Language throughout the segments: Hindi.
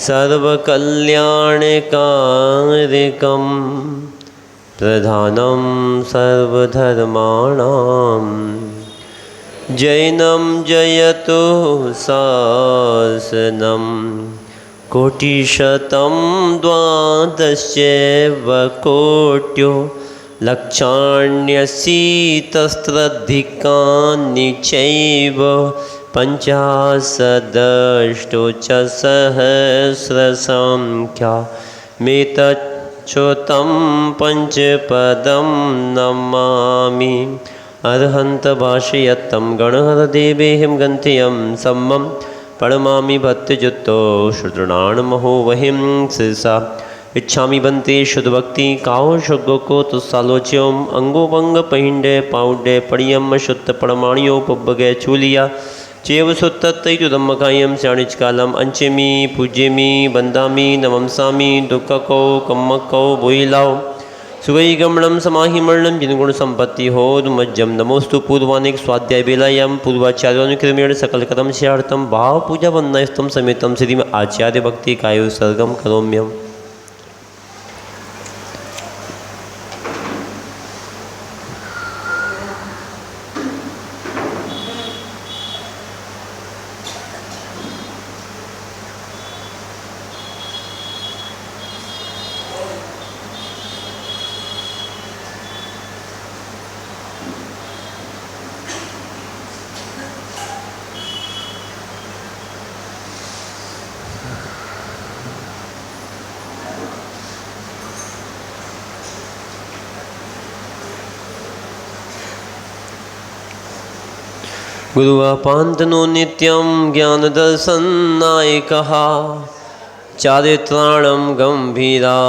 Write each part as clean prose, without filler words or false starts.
सर्वकल्याणकारिकं प्रधानं सर्वधर्माणां जैनं जयतु शासनं कोटिशतं द्वादशैव कोट्यो लक्षाण्यशीतस्रधिकानि चैव पंचाशदष्टोच्चसहस्रसंख्या मेतच्युतं पंचपदं नमामि। अर्हन्त भाषयत्तं गणहरदेवेहिं गन्त्यं सम्मं प्रणमामि भक्तजुत्तो श्रुतृणान्महो वहिं शिरसा इच्छामि बन्ते शुद्धभक्ति काओ शुद्धो को तुस्सालोच्यम अंगोपंग पहिंडे पाउडे पड़ियम शुद्ध पड़माणियो पब्बगे चूलिया चेव सुत्तत्तैतुदम्मकायं स्याणिचकालम अंचेमी पूज्यमी बंदामी नमंसामी दुःखको कम्मको बोहिलाओ सुगई गमणम समाहिमरणम जिनगुण संपत्ति हो मज्जम नमोस्तु पूर्वानिक स्वाध्याय बेलायम पूर्वाचार्योनुक्रमेण सकल कदम स्यार्थम भाव पूजा वंदनास्तम समेतम श्री में आचार्य भक्ति कायो सर्गम करोम्यम। गुरुवापान्तनो नित्यं ज्ञानदर्शननायकः चारित्राणं गम्भीरा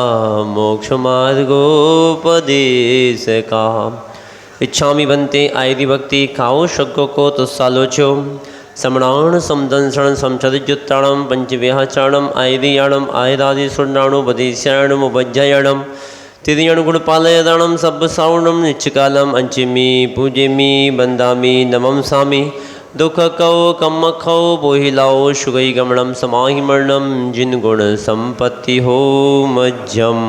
मोक्षमार्गोपदेशकः इच्छामि बन्ते आयति भक्ति खाओ शक्को को तुस्सालोच्यो समणाण समदंसण समचरिजुत्ताणं पंचव्याचारणम् आयदियाणम् आयदादिसुर्णाणुपदेश्याणमुपज्जयाणं तिरियणगुणपालयदाणं सब्बसावणं नित्यकालम् अंचिमि पूजेमि बंदामि नमंसामि दुःखकौ कम्मखौ बोहिलाओ शुगई गमणं समाहिमरणं जिनगुण संपत्ति हो मज्जम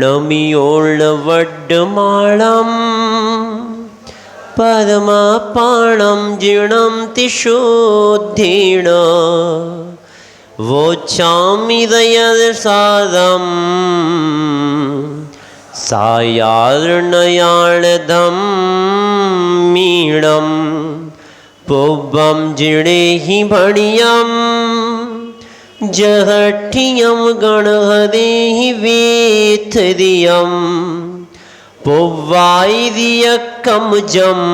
नमियोर्णवड्डमाणं परमापाणं जीर्णं तिशोद्धीर्ण वोचामि दयसारं सायार्णयाणदं मीणं पुब्बं जिणेहि भणियं जहठियं गणहरेहि वेथरियं पुव्वायिरियकमजम्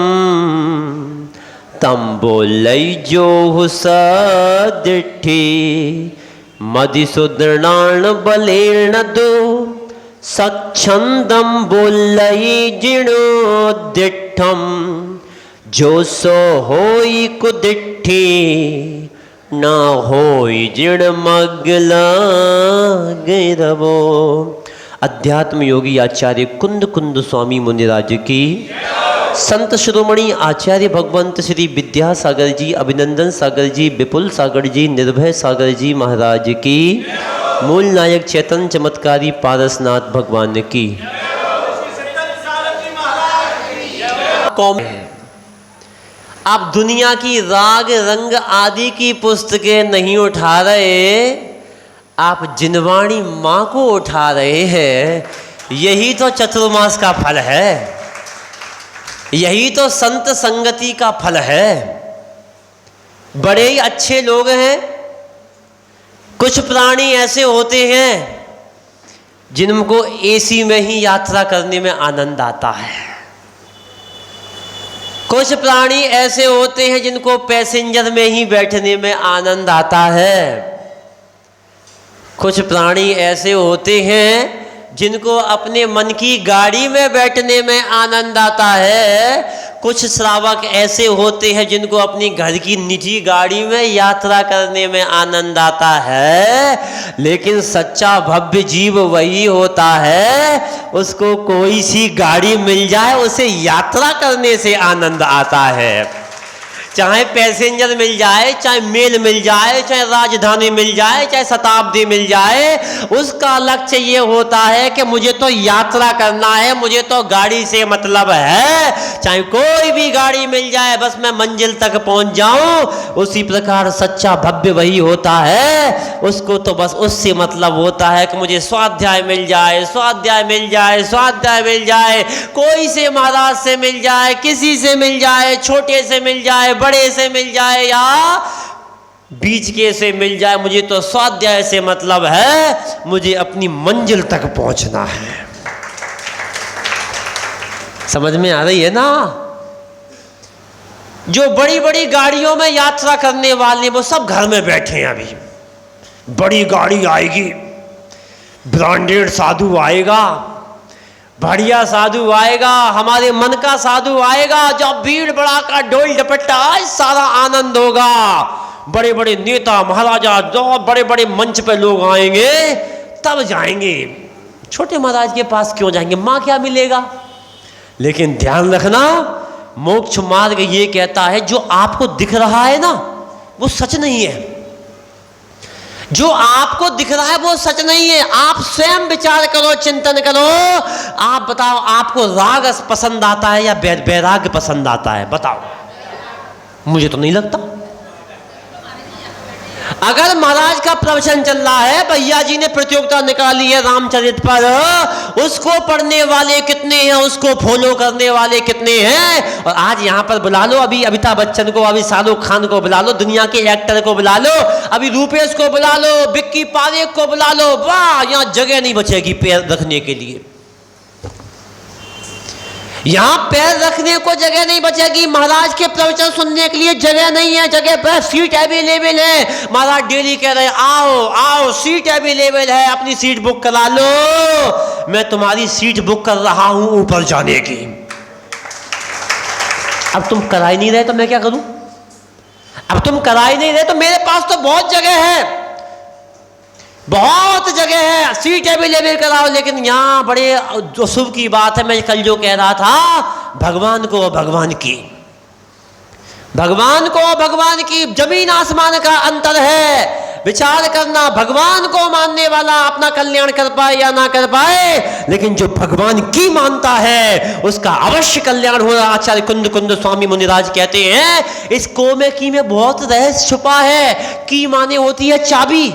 तंबोलैजोह सदिट्ठि मदिसुदृणाण बलेण दो सच्छंदम बोलई जिणोदिट्ठम जो सो होई कुदिट्ठि न होई जिण मगला गिरवो। अध्यात्म योगी आचार्य कुंद कुंद स्वामी मुनिराज की, संत शिरोमणि आचार्य भगवंत श्री विद्यासागर जी, अभिनंदन सागर जी, विपुल सागर जी, निर्भय सागर जी महाराज की, मूल नायक चैतन्य चमत्कारी पारसनाथ भगवान की। आप दुनिया की राग रंग आदि की पुस्तकें नहीं उठा रहे, आप जिनवाणी माँ को उठा रहे हैं। यही तो चतुर्मास का फल है, यही तो संत संगति का फल है। बड़े ही अच्छे लोग हैं। कुछ प्राणी ऐसे होते हैं जिनको एसी में ही यात्रा करने में आनंद आता है। कुछ प्राणी ऐसे होते हैं जिनको पैसेंजर में ही बैठने में आनंद आता है। कुछ प्राणी ऐसे होते हैं जिनको अपने मन की गाड़ी में बैठने में आनंद आता है। कुछ श्रावक ऐसे होते हैं जिनको अपनी घर की निजी गाड़ी में यात्रा करने में आनंद आता है। लेकिन सच्चा भव्य जीव वही होता है, उसको कोई सी गाड़ी मिल जाए उसे यात्रा करने से आनंद आता है। चाहे पैसेंजर मिल जाए, चाहे मेल मिल जाए, चाहे राजधानी मिल जाए, चाहे शताब्दी मिल जाए, उसका लक्ष्य ये होता है कि मुझे तो यात्रा करना है, मुझे तो गाड़ी से मतलब है। चाहे कोई भी गाड़ी मिल जाए, बस मैं मंजिल तक पहुंच जाऊं। उसी प्रकार सच्चा भव्य वही होता है, उसको तो बस उससे मतलब होता है कि मुझे स्वाध्याय मिल जाए, स्वाध्याय मिल जाए, स्वाध्याय मिल जाए। कोई से महाराज से मिल जाए, किसी से मिल जाए, छोटे से मिल जाए, बड़े से मिल जाए या बीच के से मिल जाए, मुझे तो स्वाध्याय से मतलब है, मुझे अपनी मंजिल तक पहुंचना है। समझ में आ रही है ना? जो बड़ी बड़ी गाड़ियों में यात्रा करने वाले वो सब घर में बैठे हैं। अभी बड़ी गाड़ी आएगी, ब्रांडेड साधु आएगा, बढ़िया साधु आएगा, हमारे मन का साधु आएगा। जब भीड़ भड़ाका ढोल डपट्टा सारा आनंद होगा। बड़े बड़े नेता महाराजा, जो बड़े बड़े मंच पे लोग आएंगे तब जाएंगे। छोटे महाराज के पास क्यों जाएंगे? माँ क्या मिलेगा? लेकिन ध्यान रखना, मोक्ष मार्ग ये कहता है जो आपको दिख रहा है ना वो सच नहीं है। जो आपको दिख रहा है वो सच नहीं है। आप स्वयं विचार करो, चिंतन करो। आप बताओ, आपको राग पसंद आता है या वैराग्य पसंद आता है? बताओ। मुझे तो नहीं लगता। अगर महाराज का प्रवचन चल रहा है, भैया जी ने प्रतियोगिता निकाली है रामचरित पर, उसको पढ़ने वाले कितने हैं, उसको फॉलो करने वाले कितने हैं? और आज यहां पर बुला लो, अभी अमिताभ बच्चन को, अभी शाहरुख खान को बुला लो, दुनिया के एक्टर को बुला लो, अभी रूपेश को बुला लो, विक्की पारेख को बुला लो, वाह, यहां जगह नहीं बचेगी पैर रखने के लिए। यहां पैर रखने को जगह नहीं बचेगी। महाराज के प्रवचन सुनने के लिए जगह नहीं है, जगह पर सीट अवेलेबल है। महाराज डेली कह रहे आओ आओ, सीट अवेलेबल है, अपनी सीट बुक करा लो। मैं तुम्हारी सीट बुक कर रहा हूं ऊपर जाने की। अब तुम करा ही नहीं रहे तो मैं क्या करूं? अब तुम करा ही नहीं रहे तो मेरे पास तो बहुत जगह है, बहुत जगह है, सीट अवेलेबल कराओ। लेकिन यहाँ बड़े जो शुभ की बात है, मैं कल जो कह रहा था, भगवान को भगवान की, भगवान को भगवान की जमीन आसमान का अंतर है। विचार करना, भगवान को मानने वाला अपना कल्याण कर पाए या ना कर पाए, लेकिन जो भगवान की मानता है उसका अवश्य कल्याण हो रहा। आचार्य कुंद कुंद स्वामी मुनिराज कहते हैं, इस को में की में बहुत रहस्य छुपा है। की माने होती है चाबी,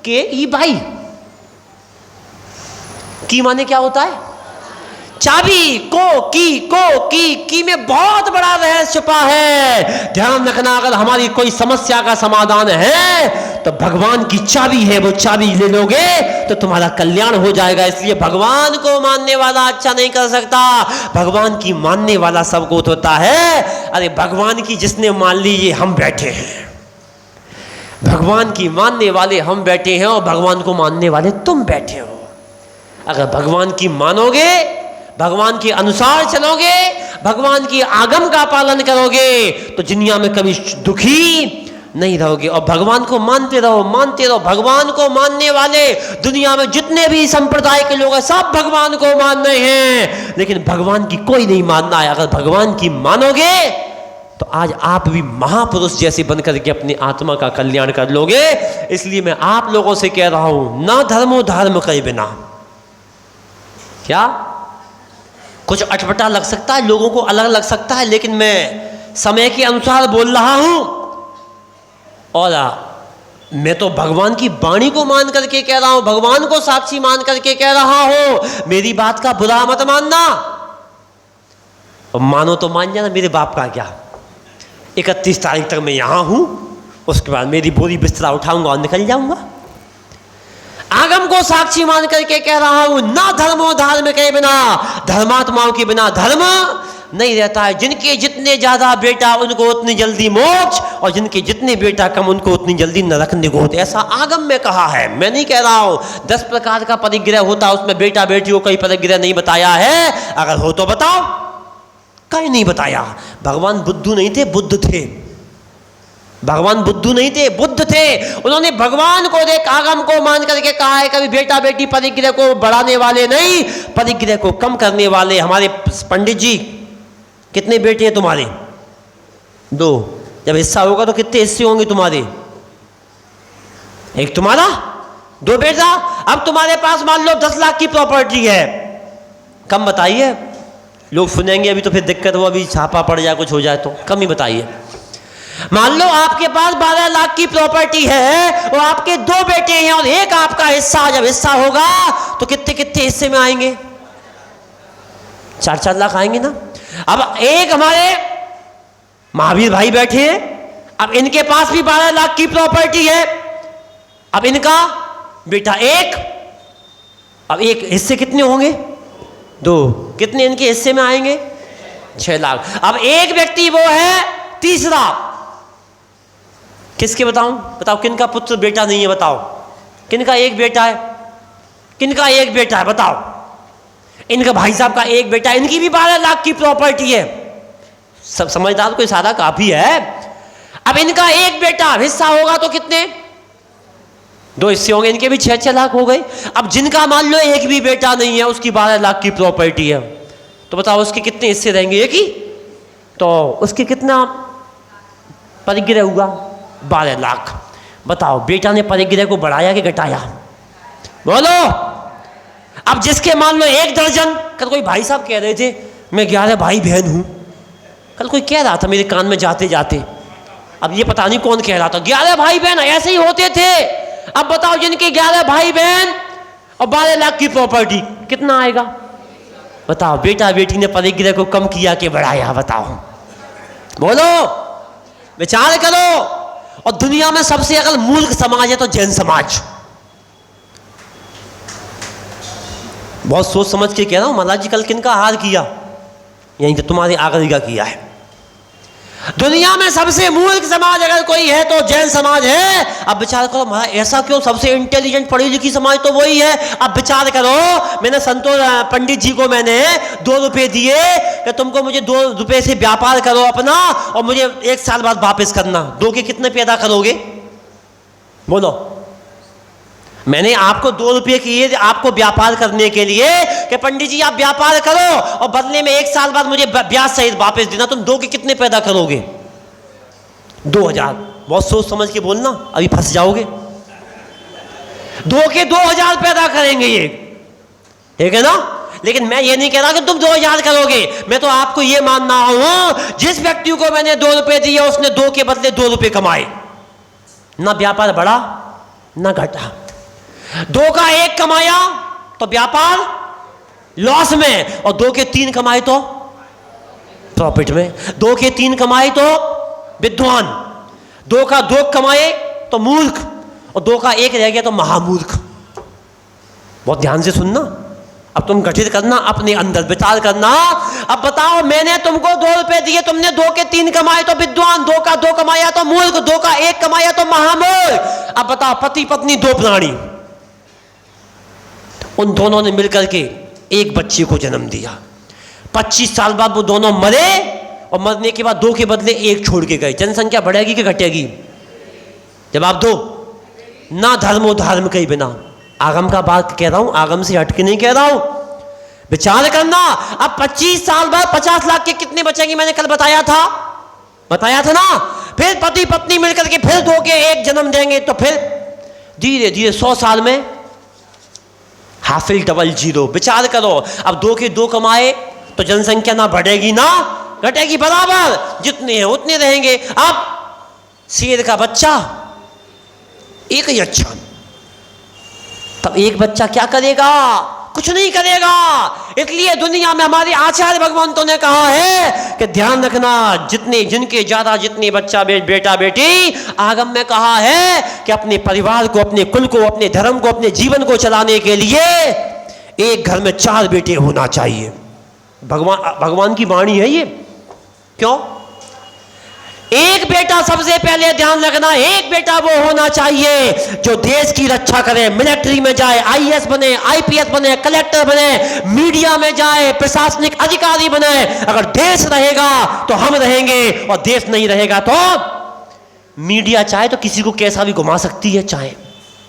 के ई भाई, की माने क्या होता है? चाबी। को की में बहुत बड़ा रहस्य छुपा है। ध्यान रखना, अगर हमारी कोई समस्या का समाधान है तो भगवान की चाबी है, वो चाबी ले लोगे तो तुम्हारा कल्याण हो जाएगा। इसलिए भगवान को मानने वाला अच्छा नहीं कर सकता, भगवान की मानने वाला सबको होता है। अरे भगवान की जिसने मान ली, ये हम बैठे हैं, भगवान की मानने वाले हम बैठे हैं और भगवान को मानने वाले तुम बैठे हो। अगर भगवान की मानोगे, भगवान के अनुसार चलोगे, भगवान की आगम का पालन करोगे तो दुनिया में कभी दुखी नहीं रहोगे। और भगवान को मानते रहो, मानते रहो। भगवान को मानने वाले दुनिया में जितने भी संप्रदाय के लोग हैं, सब भगवान को मान रहे हैं, लेकिन भगवान की कोई नहीं मानना है। अगर भगवान की मानोगे तो आज आप भी महापुरुष जैसे बनकर के अपनी आत्मा का कल्याण कर लोगे। इसलिए मैं आप लोगों से कह रहा हूं, ना धर्मो धर्म के बिना। क्या कुछ अटपटा लग सकता है, लोगों को अलग लग सकता है, लेकिन मैं समय के अनुसार बोल रहा हूं। और मैं तो भगवान की वाणी को मान करके कह रहा हूं, भगवान को साक्षी मान करके कह रहा हूं। मेरी बात का बुरा मत मानना, और मानो तो मान जाना, मेरे बाप का क्या। 31 तारीख तक मैं यहां हूं, उसके बाद मेरी बोरी बिस्तरा उठाऊंगा और निकल जाऊंगा। आगम को साक्षी मान करके कह रहा हूं, ना धर्मो धर्म के बिना, धर्मात्माओं के बिना धर्म नहीं रहता है। जिनके जितने ज्यादा बेटा उनको उतनी जल्दी मोक्ष, और जिनके जितने बेटा कम उनको उतनी जल्दी नरक निगोद। ऐसा आगम में कहा है, मैं नहीं कह रहा हूं। 10 प्रकार का परिग्रह होता है, उसमें बेटा बेटी को कोई परिग्रह नहीं बताया है। अगर हो तो बताओ, कहीं नहीं बताया। भगवान बुद्धू नहीं थे, बुद्ध थे। भगवान बुद्धू नहीं थे, बुद्ध थे। उन्होंने भगवान को देख, आगम को मान करके कहा है, कभी बेटा बेटी परिग्रह को बढ़ाने वाले नहीं, परिग्रह को कम करने वाले। हमारे पंडित जी, कितने बेटे हैं तुम्हारे? 2। जब हिस्सा होगा तो कितने हिस्से होंगे तुम्हारे? एक तुम्हारा, 2 बेटा। अब तुम्हारे पास मान लो 10 लाख की प्रॉपर्टी है, कम बताइए, लोग सुनेंगे अभी तो फिर दिक्कत हो, अभी छापा पड़ जाए कुछ हो जाए तो कम ही बताइए। मान लो आपके पास 12 लाख की प्रॉपर्टी है और आपके 2 बेटे हैं और एक आपका हिस्सा, जब हिस्सा होगा तो कितने कितने हिस्से में आएंगे? 4-4 लाख आएंगे ना। अब एक हमारे महावीर भाई बैठे हैं, अब इनके पास भी 12 लाख की प्रॉपर्टी है, अब इनका बेटा एक, अब एक हिस्से कितने होंगे? 2, कितने इनके हिस्से में आएंगे? 6 लाख। अब एक व्यक्ति वो है तीसरा, किसके बताऊं? बताओ किनका पुत्र बेटा नहीं है? बताओ किनका एक बेटा है? किनका एक बेटा है? बताओ। इनका भाई साहब का एक बेटा, इनकी भी 12 लाख की प्रॉपर्टी है। सब समझदार को इशारा काफी है। अब इनका एक बेटा, हिस्सा होगा तो कितने? 2 हिस्से होंगे, इनके भी 6-6 लाख हो गए। अब जिनका मान लो एक भी बेटा नहीं है, उसकी 12 लाख की प्रॉपर्टी है, तो बताओ उसके कितने हिस्से रहेंगे? एक ही, तो उसके कितना परिग्रह हुआ? 12 लाख। बताओ बेटा ने परिग्रह को बढ़ाया कि घटाया? बोलो। अब जिसके मान लो 1 दर्जन, कल कोई भाई साहब कह रहे थे मैं 11 भाई बहन हूं, कल कोई कह रहा था मेरे कान में जाते जाते, अब ये पता नहीं कौन कह रहा था, 11 भाई बहन ऐसे ही होते थे। अब बताओ जिनके 11 भाई बहन और 12 लाख की प्रॉपर्टी, कितना आएगा? बताओ बेटा बेटी ने परिग्रह को कम किया कि बढ़ाया? बताओ, बोलो, विचार करो। और दुनिया में सबसे अगर मूर्ख समाज है तो जैन समाज। बहुत सोच समझ के कह रहा हूं, महाराज जी कल किनका हार किया? यहीं तो तुम्हारे आखिरी का किया है। दुनिया में सबसे मूर्ख समाज अगर कोई है तो जैन समाज है। अब विचार करो महाराज ऐसा क्यों? सबसे इंटेलिजेंट पढ़ी लिखी समाज तो वही है। अब विचार करो, मैंने संतोष पंडित जी को मैंने 2 रुपए दिए कि तुमको मुझे 2 रुपए से व्यापार करो अपना और मुझे 1 साल बाद वापस करना। 2 के कितने पैदा करोगे? बोलो। मैंने आपको 2 रुपये किए आपको व्यापार करने के लिए कि पंडित जी आप व्यापार करो और बदले में 1 साल बाद मुझे ब्याज सहित वापस देना। तुम 2 के कितने पैदा करोगे? 2000। बहुत सोच समझ के बोलना, अभी फंस जाओगे। 2 के 2000 पैदा करेंगे ये, ठीक है ना? लेकिन मैं ये नहीं कह रहा कि तुम 2000 करोगे। मैं तो आपको ये मानना हूं जिस व्यक्ति को मैंने 2 रुपये दिए उसने 2 के बदले 2 रुपये कमाए, ना व्यापार बढ़ा ना घटा। 2 का 1 कमाया तो व्यापार लॉस में, और 2 के 3 कमाए तो प्रॉफिट में। 2 के 3 कमाए तो विद्वान, 2 का 2 कमाए तो मूर्ख, और 2 का 1 रह गया तो महामूर्ख। बहुत ध्यान से सुनना। अब तुम गठित करना, अपने अंदर विचार करना। अब बताओ मैंने तुमको 2 रुपए दिए, तुमने 2 के 3 कमाए तो विद्वान, 2 का 2 कमाया तो मूर्ख, 2 का 1 कमाया तो महामूर्ख। अब बताओ पति पत्नी 2 प्राणी, उन दोनों ने मिलकर के एक बच्चे को जन्म दिया। 25 साल बाद वो दोनों मरे और मरने के बाद 2 के बदले 1 छोड़ के गए। जनसंख्या बढ़ेगी कि घटेगी? जवाब दो। ना धर्मो धर्म के बिना। आगम का बात कह रहा हूं, आगम से हटके नहीं कह रहा हूं। विचार करना। अब 25 साल बाद 50 लाख के कितने बचेंगे? मैंने कल बताया था ना। फिर पति पत्नी मिलकर के फिर 2 के 1 जन्म देंगे, तो फिर धीरे धीरे 100 साल में हासिल डबल 0। विचार करो, अब 2 के 2 कमाए तो जनसंख्या ना बढ़ेगी ना घटेगी, बराबर जितने हैं उतने रहेंगे। अब शेर का बच्चा एक ही अच्छा, तब एक बच्चा क्या करेगा? कुछ नहीं करेगा। इसलिए दुनिया में हमारे आचार्य भगवंतों ने कहा है कि ध्यान रखना, जिनके ज्यादा जितने बच्चा बेटा बेटी, आगम में कहा है कि अपने परिवार को, अपने कुल को, अपने धर्म को, अपने जीवन को चलाने के लिए एक घर में 4 बेटे होना चाहिए। भगवान की वाणी है ये। क्यों? एक बेटा, सबसे पहले ध्यान रखना, एक बेटा वो होना चाहिए जो देश की रक्षा करे, मिलिट्री में जाए, आईएएस बने, आईपीएस बने, कलेक्टर बने, मीडिया में जाए, प्रशासनिक अधिकारी बने। अगर देश रहेगा तो हम रहेंगे, और देश नहीं रहेगा तो मीडिया चाहे तो किसी को कैसा भी घुमा सकती है, चाहे।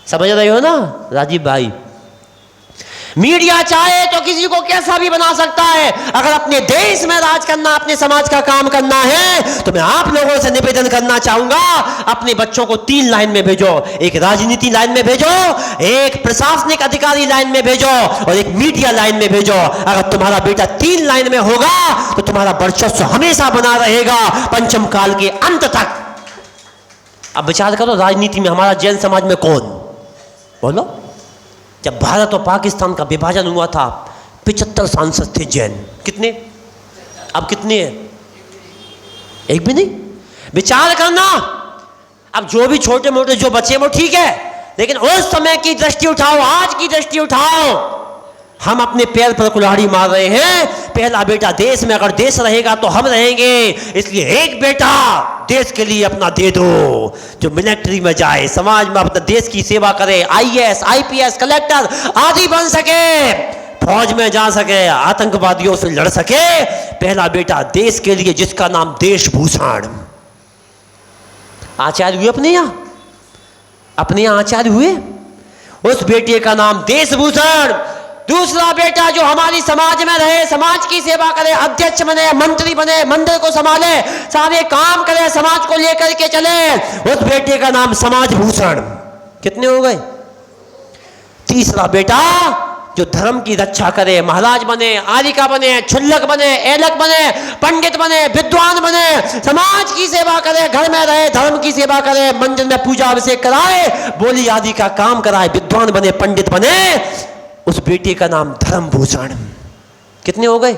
समझ रहे हो ना राजीव भाई? मीडिया चाहे तो किसी को कैसा भी बना सकता है। अगर अपने देश में राज करना, अपने समाज का काम करना है, तो मैं आप लोगों से निवेदन करना चाहूंगा, अपने बच्चों को 3 लाइन में भेजो। एक राजनीति लाइन में भेजो, एक प्रशासनिक अधिकारी लाइन में भेजो और एक मीडिया लाइन में भेजो। अगर तुम्हारा बेटा 3 लाइन में होगा तो तुम्हारा वर्चस्व हमेशा बना रहेगा पंचम काल के अंत तक। अब विचार करो, राजनीति में हमारा जैन समाज में कौन, बोलो। जब भारत और पाकिस्तान का विभाजन हुआ था 75 सांसद थे जैन। कितने? अब कितने हैं? एक भी नहीं। विचार करना, अब जो भी छोटे मोटे जो बचे वो ठीक है, लेकिन उस समय की दृष्टि उठाओ, आज की दृष्टि उठाओ। हम अपने पैर पर कुल्हाड़ी मार रहे हैं। पहला बेटा देश में, अगर देश रहेगा तो हम रहेंगे, इसलिए एक बेटा देश के लिए अपना दे दो, जो मिलिट्री में जाए, समाज में अपना देश की सेवा करे, IAS, IPS, कलेक्टर आदि बन सके, फौज में जा सके, आतंकवादियों से लड़ सके। पहला बेटा देश के लिए, जिसका नाम देशभूषण। आचार्य हुए अपने यहाँ आचार्य हुए, उस बेटे का नाम देशभूषण। दूसरा बेटा जो हमारी समाज में रहे, समाज की सेवा करे, अध्यक्ष बने, मंत्री बने, मंदिर को संभाले, सारे काम करे, समाज को लेकर के चले, उस बेटे का नाम समाज भूषण। कितने हो गए? तीसरा बेटा जो धर्म की रक्षा करे, महाराज बने, आरिका बने, छुल्लक बने, एलक बने, पंडित बने, विद्वान बने, समाज की सेवा करे, घर में रहे, धर्म की सेवा करे, मंदिर में पूजा अभिषेक कराए, बोली आदि का काम कराए, विद्वान बने, पंडित बने, उस बेटे का नाम धर्म भूषण। कितने हो गए?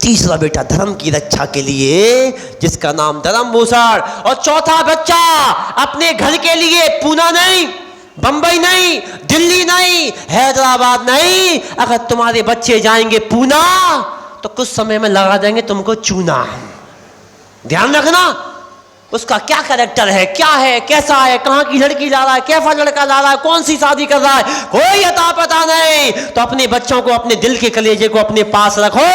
तीसरा बेटा धर्म की रक्षा के लिए, जिसका नाम धर्म भूषण। और चौथा बच्चा अपने घर के लिए, पूना नहीं, बंबई नहीं, दिल्ली नहीं, हैदराबाद नहीं, अगर तुम्हारे बच्चे जाएंगे पूना तो कुछ समय में लगा देंगे तुमको चूना। ध्यान रखना उसका क्या कैरेक्टर है, क्या है, कैसा है, कहाँ की लड़की ला रहा है, कैसा लड़का ला रहा है, कौन सी शादी कर रहा है, कोई अता पता नहीं। तो अपने बच्चों को, अपने दिल के कलेजे को अपने पास रखो।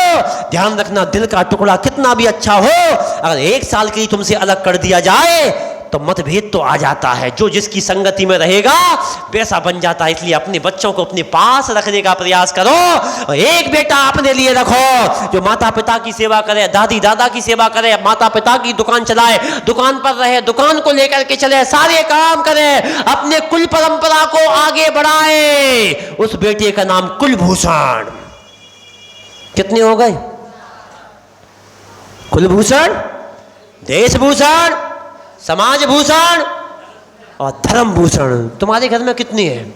ध्यान रखना, दिल का टुकड़ा कितना भी अच्छा हो, अगर 1 साल के लिए तुमसे अलग कर दिया जाए तो मतभेद तो आ जाता है। जो जिसकी संगति में रहेगा वैसा बन जाता है। इसलिए अपने बच्चों को अपने पास रखने का प्रयास करो। और एक बेटा अपने लिए रखो जो माता पिता की सेवा करे, दादी दादा की सेवा करे, माता पिता की दुकान चलाए, दुकान पर रहे, दुकान को लेकर के चले, सारे काम करे, अपने कुल परंपरा को आगे बढ़ाए। उस बेटे का नाम कुलभूषण। कितने हो गए? कुलभूषण, देशभूषण, समाज भूषण और धर्म भूषण। तुम्हारे घर में कितने हैं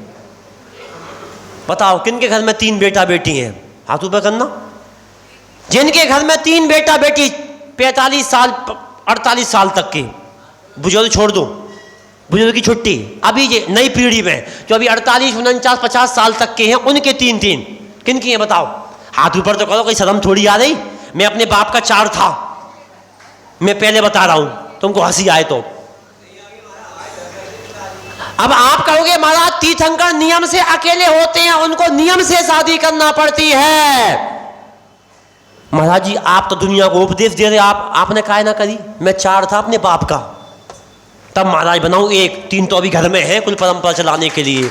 बताओ? किनके घर में 3 बेटा बेटी हैं? हाथ ऊपर करना। जिनके घर में 3 बेटा बेटी, 45 साल 48 साल तक की, बुजुर्ग छोड़ दो, बुजुर्ग की छुट्टी, अभी ये नई पीढ़ी में जो अभी 48, 49, 50 साल तक के हैं, उनके 3 किनकी हैं बताओ? हाथ ऊपर तो करो, कोई शर्म थोड़ी आ रही। मैं अपने बाप का 4 था, मैं पहले बता रहा हूं, तुमको हंसी आए तो। अब आप कहोगे महाराज तीर्थंकर नियम से अकेले होते हैं, उनको नियम से शादी करना पड़ती है। महाराज जी आप तो दुनिया को उपदेश दे रहे, आपने काहे ना करी? मैं 4 था अपने बाप का, तब महाराज बनाऊं 1, 3 तो अभी घर में है कुल परंपरा चलाने के लिए।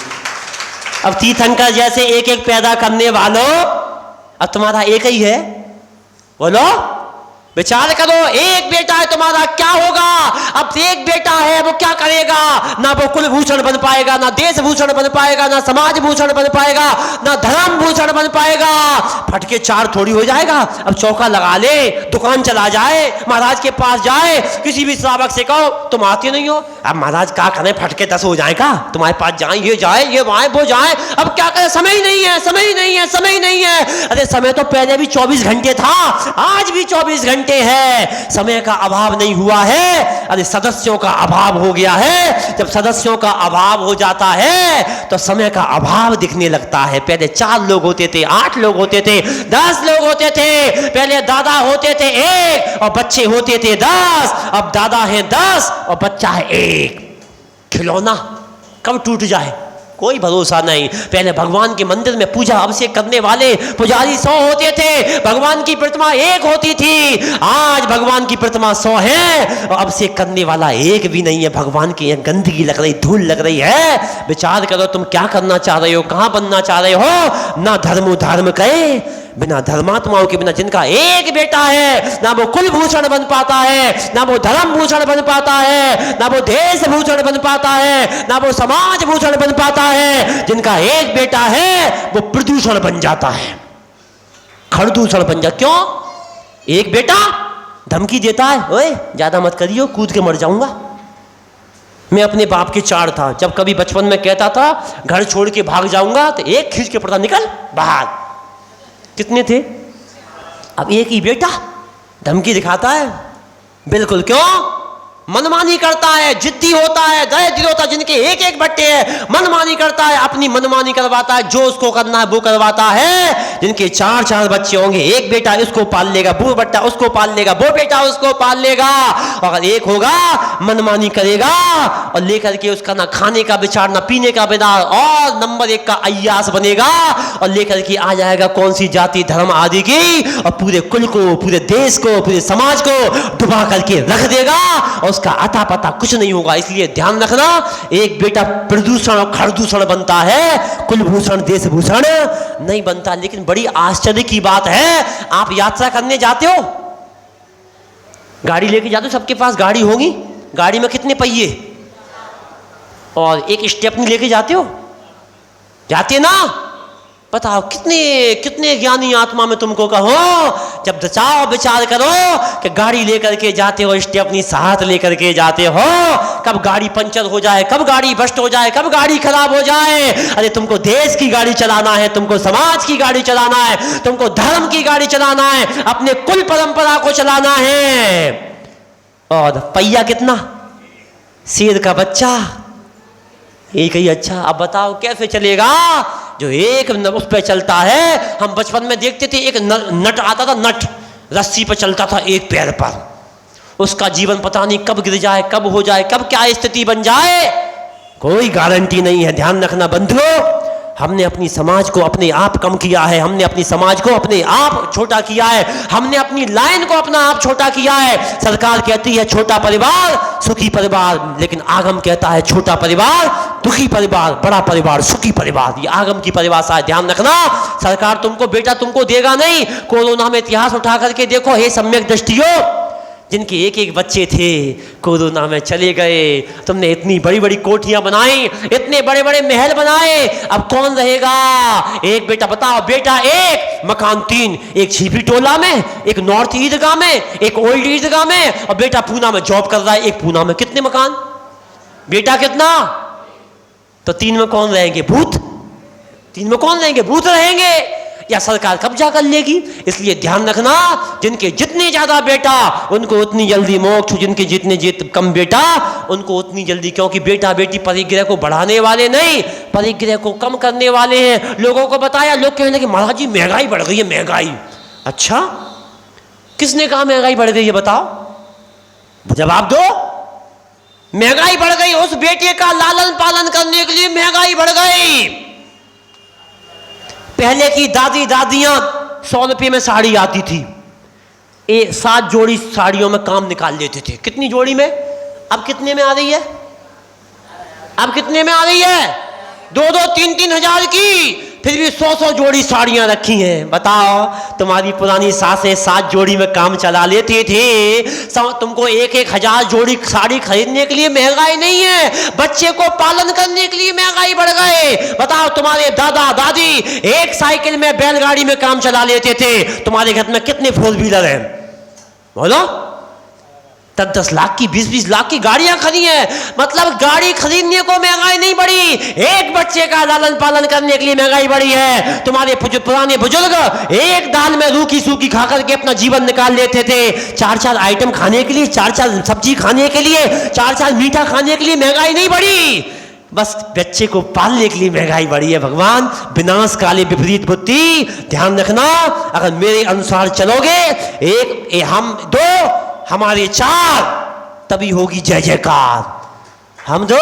अब तीर्थंकर जैसे एक पैदा करने वालों, अब तुम्हारा एक ही है, बोलो विचार करो। एक बेटा है तुम्हारा, क्या होगा? अब एक बेटा है, वो क्या करेगा? ना वो कुलभूषण बन पाएगा, ना देशभूषण बन पाएगा, ना समाज भूषण बन पाएगा, ना धर्म भूषण बन पाएगा। फटके 4 थोड़ी हो जाएगा। अब चौका लगा ले, दुकान चला जाए, महाराज के पास जाए, किसी भी श्रावक से कहो तुम आते नहीं हो, अब महाराज क्या करें, फटके 10 हो जाएगा, तुम्हारे पास जाए, ये जाए, ये आए, वो जाए, अब क्या करें? समय ही नहीं है, समय ही नहीं है, समय ही नहीं है। अरे समय तो पहले भी 24 घंटे था, आज भी 24 घंटे है, समय का अभाव नहीं हुआ है। अरे सदस्यों का अभाव हो गया है। जब सदस्यों का अभाव हो जाता है तो समय का अभाव दिखने लगता है। पहले 4 लोग होते थे, 8 लोग होते थे, 10 लोग होते थे। पहले दादा होते थे 1 और बच्चे होते थे 10। अब दादा है 10 और बच्चा है 1। खिलौना कब टूट जाए कोई भरोसा नहीं। पहले भगवान के मंदिर में पूजा अभिषेक करने वाले पुजारी 100 होते थे, भगवान की प्रतिमा एक होती थी। आज भगवान की प्रतिमा 100 है और अभिषेक करने वाला एक भी नहीं है। भगवान की यहाँ गंदगी लग रही, धूल लग रही है। विचार करो तुम क्या करना चाह रहे हो, कहां बनना चाह रहे हो। ना धर्म कहे, बिना धर्मात्माओं के बिना जिनका एक बेटा है, ना वो कुलभूषण बन पाता है, ना वो धर्म भूषण बन पाता है, ना वो देश भूषण बन पाता है, ना वो समाज भूषण बन पाता है। जिनका एक बेटा है वो प्रदूषण बन जाता है, खरदूषण बन जाता। क्यों? एक बेटा धमकी देता है, ओए ज्यादा मत करियो, कूद के मर जाऊंगा। मैं अपने बाप के चार था, जब कभी बचपन में कहता था घर छोड़ के भाग जाऊंगा तो एक खींच के पड़ता, निकल बाहर। कितने थे? अब एक ही बेटा धमकी दिखाता है, बिल्कुल। क्यों? मनमानी करता है, जिद्दी होता है, दरिद्र होता है। जिनके एक एक बट्टे हैं, मनमानी करता है, अपनी मनमानी करवाता है, जो उसको करना है वो करवाता है। जिनके 4-4 बच्चे होंगे, एक बेटा इसको पाल लेगा, वो बेटा उसको पाल लेगा, वो बेटा उसको पाल लेगा। अगर एक होगा मनमानी करेगा और लेकर के उसका ना खाने का विचार, ना पीने का विचार, और नंबर 1 का अय्यास बनेगा और लेकर के आ जाएगा कौन सी जाति धर्म आदि की, और पूरे कुल को, पूरे देश को, पूरे समाज को डुबा करके रख देगा और उसका अता पता कुछ नहीं होगा। इसलिए ध्यान रखना, एक बेटा प्रदूषण और खरदूषण बनता है, कुलभूषण देशभूषण नहीं बनता। लेकिन बड़ी आश्चर्य की बात है, आप यात्रा करने जाते हो, गाड़ी लेके जाते हो, सबके पास गाड़ी होगी। गाड़ी में कितने पहिए और एक स्टेपनी लेके जाते हो? जाते ना? बताओ कितने कितने ज्ञानी आत्मा में तुमको कहो, जब चाहो विचार करो कि गाड़ी लेकर के जाते हो, स्टेपनी साथ लेकर के जाते हो, कब गाड़ी पंचर हो जाए, कब गाड़ी भ्रष्ट हो जाए, कब गाड़ी खराब हो जाए। अरे तुमको देश की गाड़ी चलाना है, तुमको समाज की गाड़ी चलाना है, तुमको धर्म की गाड़ी चलाना है, अपने कुल परंपरा को चलाना है। और पहिया कितना? शेर का बच्चा एक ही। अच्छा अब बताओ कैसे चलेगा जो एक उस पे चलता है। हम बचपन में देखते थे एक नट आता था, नट रस्सी पे चलता था एक पैर पर। उसका जीवन पता नहीं कब गिर जाए, कब हो जाए, कब क्या स्थिति बन जाए, कोई गारंटी नहीं है। ध्यान रखना बंधुओं, हमने अपनी समाज को अपने आप कम किया है, हमने अपनी समाज को अपने आप छोटा किया है, हमने अपनी लाइन को अपना आप छोटा किया है। सरकार कहती है छोटा परिवार सुखी परिवार, लेकिन आगम कहता है छोटा परिवार दुखी परिवार, बड़ा परिवार सुखी परिवार। ये आगम की परिभाषा है, ध्यान रखना। सरकार तुमको बेटा तुमको देगा नहीं। कोरोना में इतिहास उठा करके देखो, हे सम्यक दृष्टियों, जिनके एक एक बच्चे थे कोरोना में चले गए। तुमने इतनी बड़ी बड़ी कोठियां बनाई, इतने बड़े बड़े महल बनाए, अब कौन रहेगा? एक बेटा, बताओ, बेटा एक, मकान 3, एक छिपी टोला में, एक नॉर्थ ईदगाह में, एक ओल्ड ईदगाह में, और बेटा पूना में जॉब कर रहा है, एक पूना में। कितने मकान? बेटा कितना? तो 3 में कौन रहेंगे? भूत। 3 में कौन रहेंगे? भूत रहेंगे, या सरकार कब्जा कर लेगी। इसलिए ध्यान रखना, जिनके जितने ज्यादा बेटा उनको उतनी जल्दी मोक्ष, जिनके जितने कम बेटा उनको उतनी जल्दी, क्योंकि बेटा बेटी परिग्रह को बढ़ाने वाले नहीं, परिग्रह को कम करने वाले हैं। लोगों को बताया, लोग कहने कि महाराज जी महंगाई बढ़ गई है, महंगाई। अच्छा, किसने कहा महंगाई बढ़ गई है? बताओ, जवाब दो। महंगाई बढ़ गई, उस बेटे का लालन पालन करने के लिए महंगाई बढ़ गई। पहले की दादी दादियां 100 रुपये में साड़ी आती थी, 7 जोड़ी साड़ियों में काम निकाल लेते थे। कितनी जोड़ी में? अब कितने में आ रही है? अब कितने में आ रही है? 2-2, 3-3 हजार की, फिर भी 100-100 जोड़ी साड़ियां रखी हैं। बताओ, तुम्हारी पुरानी सासें 7 जोड़ी में काम चला लेते थे। तुमको 1-1 हजार जोड़ी साड़ी खरीदने के लिए महंगाई नहीं है, बच्चे को पालन करने के लिए महंगाई बढ़ गए। बताओ, तुम्हारे दादा दादी एक साइकिल में, बैलगाड़ी में काम चला लेते थे। तुम्हारे घर में कितने 4 व्हीलर हैं? बोलो। 10-10 लाख की, 20-20 लाख की गाड़ियां खड़ी हैं। मतलब गाड़ी खरीदने को महंगाई नहीं बढ़ी, एक बच्चे का लालन पालन करने के लिए महंगाई बढ़ी है। तुम्हारे पुराने बुजुर्ग एक दाल में रूखी सूखी खा करके अपना जीवन निकाल लेते थे। 4-4 आइटम खाने के लिए, 4-4 सब्जी खाने के लिए, 4-4 मीठा खाने के लिए महंगाई नहीं बढ़ी, बस बच्चे को पालने के लिए महंगाई बढ़ी है। भगवान, विनाश काले विपरीत बुद्धि। ध्यान रखना, अगर मेरे अनुसार चलोगे, एक हम 2 हमारे 4, तभी होगी जय जयकार। हम 2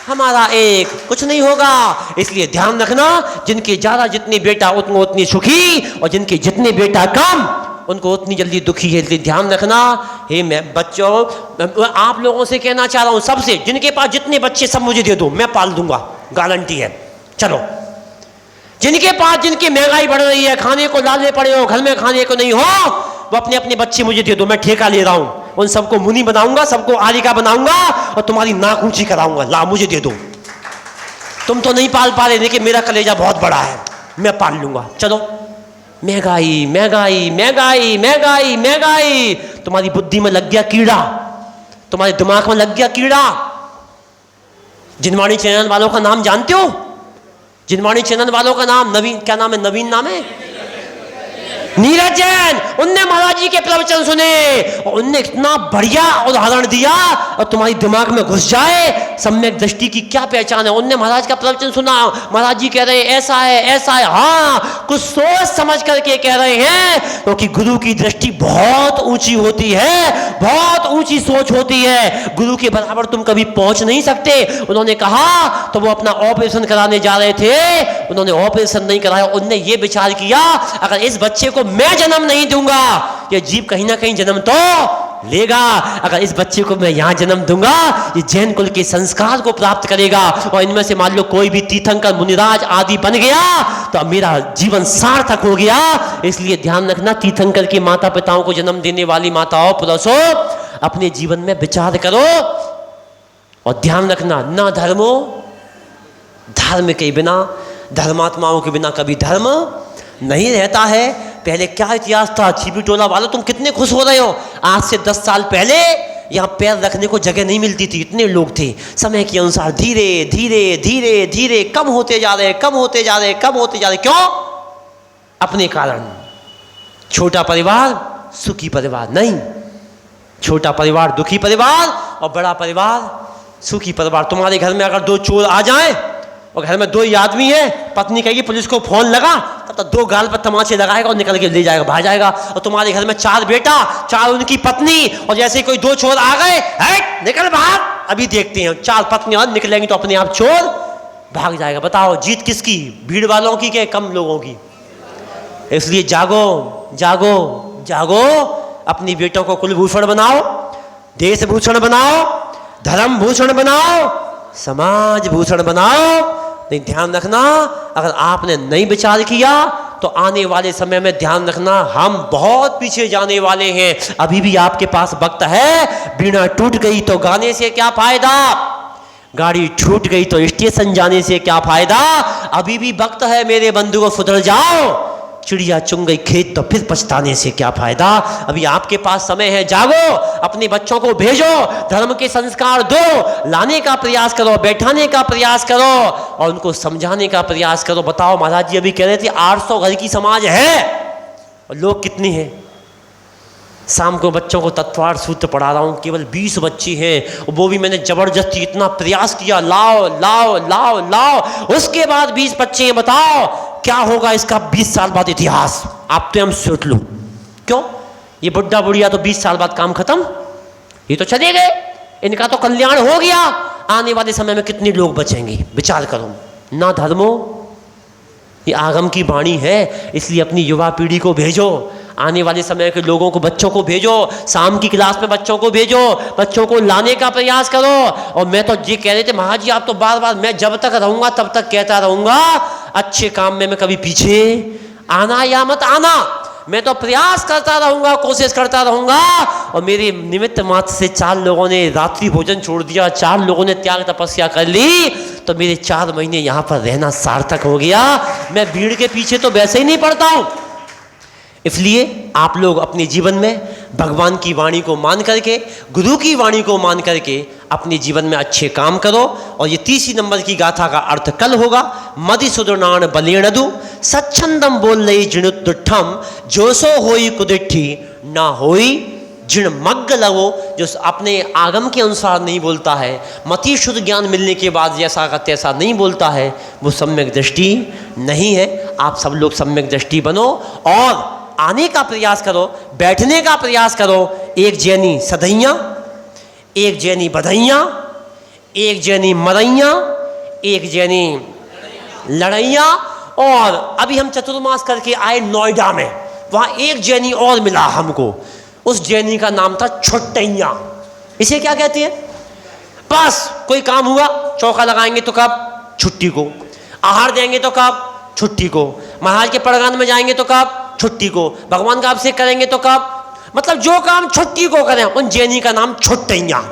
हमारा एक कुछ नहीं होगा। इसलिए ध्यान रखना, जिनके ज्यादा जितने बेटा उतनी सुखी, और जिनके जितने बेटा कम उनको उतनी जल्दी दुखी है। इसलिए ध्यान रखना। हे मैं बच्चों, आप लोगों से कहना चाह रहा हूं, सबसे, जिनके पास जितने बच्चे सब मुझे दे दो, मैं पाल दूंगा, गारंटी है। चलो, जिनके पास, जिनकी महंगाई बढ़ रही है, खाने को लाले पड़े हो, घर में खाने को नहीं हो, वो अपने अपने बच्चे मुझे दे दो, मैं ठेका ले रहा हूं, उन सबको मुनि बनाऊंगा, सबको आलिका बनाऊंगा और तुम्हारी नाक ऊंची कराऊंगा, ला मुझे दे दो। तुम तो नहीं पाल पा रहे, लेकिन मेरा कलेजा बहुत बड़ा है, मैं पाल लूंगा। चलो, महंगाई महंगाई महंगाई महंगाई महंगाई, तुम्हारी बुद्धि में लग गया कीड़ा, तुम्हारे दिमाग में लग गया कीड़ा। जिनवाणी चैनल वालों का नाम जानते हो? जिनवाणी चैनल वालों का नाम नवीन, क्या नाम है? नवीन नाम है, नीरज जैन। उनने महाराज जी के प्रवचन सुने और उनने इतना बढ़िया उदाहरण दिया और तुम्हारी दिमाग में घुस जाए सम्यक दृष्टि की क्या पहचान है। उनने महाराज का प्रवचन सुना, महाराज जी कह रहे हैं ऐसा है ऐसा है, हाँ कुछ सोच समझ करके कह रहे हैं, क्योंकि गुरु की दृष्टि बहुत ऊंची होती है, बहुत ऊंची सोच होती है, गुरु के बराबर तुम कभी पहुंच नहीं सकते। उन्होंने कहा तो वो अपना ऑपरेशन कराने जा रहे थे, उन्होंने ऑपरेशन नहीं कराया, उनने ये विचार किया अगर इस बच्चे को मैं जन्म नहीं दूंगा, ये जीव कहीं ना कहीं जन्म तो लेगा, अगर इस बच्चे को मैं यहां जन्म दूंगा, ये जैन कुल के संस्कार को प्राप्त करेगा, और इनमें से मान लो कोई भी तीर्थंकर मुनिराज आदि बन गया तो अब मेरा जीवन सार्थक हो गया। इसलिए ध्यान रखना, तीर्थंकर के माता पिताओं को जन्म देने वाली माताओं पुरुषों, अपने जीवन में विचार करो और ध्यान रखना, ना धर्मो धर्म के बिना, धर्मात्माओं के बिना कभी धर्म नहीं रहता है। पहले क्या इतिहास था, छिपी टोला वालों, तुम कितने खुश हो रहे हो। आज से 10 साल पहले यहाँ पैर रखने को जगह नहीं मिलती थी, इतने लोग थे। समय के अनुसार धीरे धीरे धीरे धीरे कम होते जा रहे, कम होते जा रहे, कम होते जा रहे। क्यों? अपने कारण। छोटा परिवार सुखी परिवार नहीं, छोटा परिवार दुखी परिवार और बड़ा परिवार सुखी परिवार। तुम्हारे घर में अगर 2 चोर आ जाएं और घर में 2 ही आदमी है, पत्नी कहेगी पुलिस को फोन लगा, तब तक 2 गाल पर तमाचे लगाएगा और निकल के ले जाएगा, भाग जाएगा। और तुम्हारे घर में 4 बेटा, 4 उनकी पत्नी, और जैसे कोई 2 चोर आ गए, निकल भाग, अभी देखते हैं 4 पत्नी और निकलेंगी तो अपने आप चोर भाग जाएगा। बताओ जीत किसकी, भीड़ वालों की के कम लोगों की? इसलिए जागो जागो जागो, अपनी बेटों को कुलभूषण बनाओ, देश भूषण बनाओ, धर्म भूषण बनाओ, समाज भूषण बनाओ। नहीं, ध्यान रखना, अगर आपने नहीं विचार किया तो आने वाले समय में ध्यान रखना हम बहुत पीछे जाने वाले हैं। अभी भी आपके पास वक्त है, बीड़ा टूट गई तो गाने से क्या फायदा, गाड़ी छूट गई तो स्टेशन जाने से क्या फायदा। अभी भी वक्त है मेरे बंधु को, सुधर जाओ, चिड़िया चुन गई खेत तो फिर पछताने से क्या फायदा। अभी आपके पास समय है, जागो, अपने बच्चों को भेजो, धर्म के संस्कार दो, लाने का प्रयास करो, बैठाने का प्रयास करो और उनको समझाने का प्रयास करो। बताओ, महाराज जी अभी कह रहे थे 800 घर की समाज है और लोग कितने हैं। शाम को बच्चों को तत्वार सूत्र पढ़ा रहा हूँ, केवल 20 बच्चे हैं, वो भी मैंने जबरदस्ती इतना प्रयास किया, लाओ लाओ लाओ लाओ, उसके बाद 20 बच्चे हैं। बताओ क्या होगा इसका 20 साल बाद इतिहास, आप तो हम सोच लो। क्यों? ये बुढ़ा बुढ़िया तो 20 साल बाद काम खत्म, ये तो चले गए, इनका तो कल्याण हो गया, आने वाले समय में कितने लोग बचेंगे, विचार करो। ना धर्मो, ये आगम की वाणी है, इसलिए अपनी युवा पीढ़ी को भेजो, आने वाले समय के लोगों को, बच्चों को भेजो, शाम की क्लास में बच्चों को भेजो, बच्चों को लाने का प्रयास करो। और मैं तो ये कह रहे थे महाराज जी, आप तो बार बार, मैं जब तक रहूंगा तब तक कहता रहूंगा, अच्छे काम में मैं कभी पीछे आना या मत आना, मैं तो प्रयास करता रहूंगा, कोशिश करता रहूंगा। और मेरे निमित्त मात्र से 4 लोगों ने रात्रि भोजन छोड़ दिया, 4 लोगों ने त्याग तपस्या कर ली, तो मेरे 4 महीने यहाँ पर रहना सार्थक हो गया। मैं भीड़ के पीछे तो वैसे ही नहीं पड़ता हूँ। इसलिए आप लोग अपने जीवन में भगवान की वाणी को मान करके, गुरु की वाणी को मान करके अपने जीवन में अच्छे काम करो। और ये 30 नंबर की गाथा का अर्थ कल होगा। मदिसुदनान बलेणदु सच्छंदम बोल रही जिणुत्ठम, जोसो होई कुदिठी ना होई जिण मग्ग लगो। जो अपने आगम के अनुसार नहीं बोलता है, मति शुद्ध ज्ञान मिलने के बाद जैसा का तैसा नहीं बोलता है, वो सम्यक दृष्टि नहीं है। आप सब लोग सम्यक दृष्टि बनो और आने का प्रयास करो, बैठने का प्रयास करो। एक जैनी सधैया, एक जैनी बधैया, एक जैनी मरैया, एक जैनी लड़ैया। और अभी हम चतुर्मास करके आए नोएडा में, वहाँ एक जैनी और मिला हमको। उस जैनी का नाम था छुट्टैया। इसे क्या कहते हैं? बस कोई काम हुआ, चौका लगाएंगे तो कब? छुट्टी को। आहार देंगे तो कब? छुट्टी को। महाराज के परगान में जाएंगे तो कब? छुट्टी को। भगवान का अभिषेक करेंगे तो कब? मतलब जो काम छुट्टी को करें। उन जैनी का नाम छुट्टैया।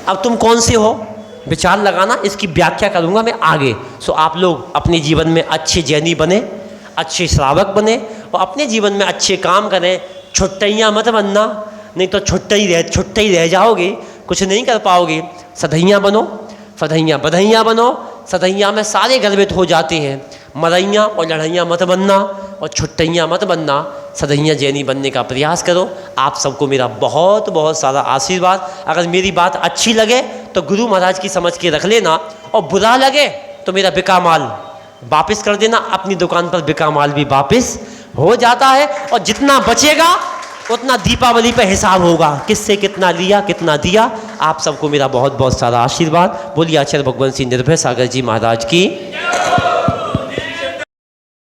अब तुम कौन से हो, विचार लगाना, इसकी व्याख्या करूंगा मैं आगे। सो आप लोग अपने जीवन में अच्छे जैनी बने, अच्छे श्रावक बने और अपने जीवन में अच्छे काम करें। छुट्टैया मत बनना, नहीं तो छुट्टे ही रह जाओगे, कुछ नहीं कर पाओगे। सधैया बनो, फधैया बधैया बनो। सधैया में सारे गर्वित हो जाते हैं। मरैया और लड़ैया मत बनना और छुट्टैया मत बनना। सधैया जैनी बनने का प्रयास करो। आप सबको मेरा बहुत बहुत सारा आशीर्वाद। अगर मेरी बात अच्छी लगे तो गुरु महाराज की समझ के रख लेना, और बुरा लगे तो मेरा बिका माल वापस कर देना। अपनी दुकान पर बिका माल भी वापस हो जाता है, और जितना बचेगा उतना दीपावली पे हिसाब होगा, किससे कितना लिया कितना दिया। आप सबको मेरा बहुत बहुत सारा आशीर्वाद। बोलिए आचार्य भगवंत सिंह निर्भय सागर जी महाराज की।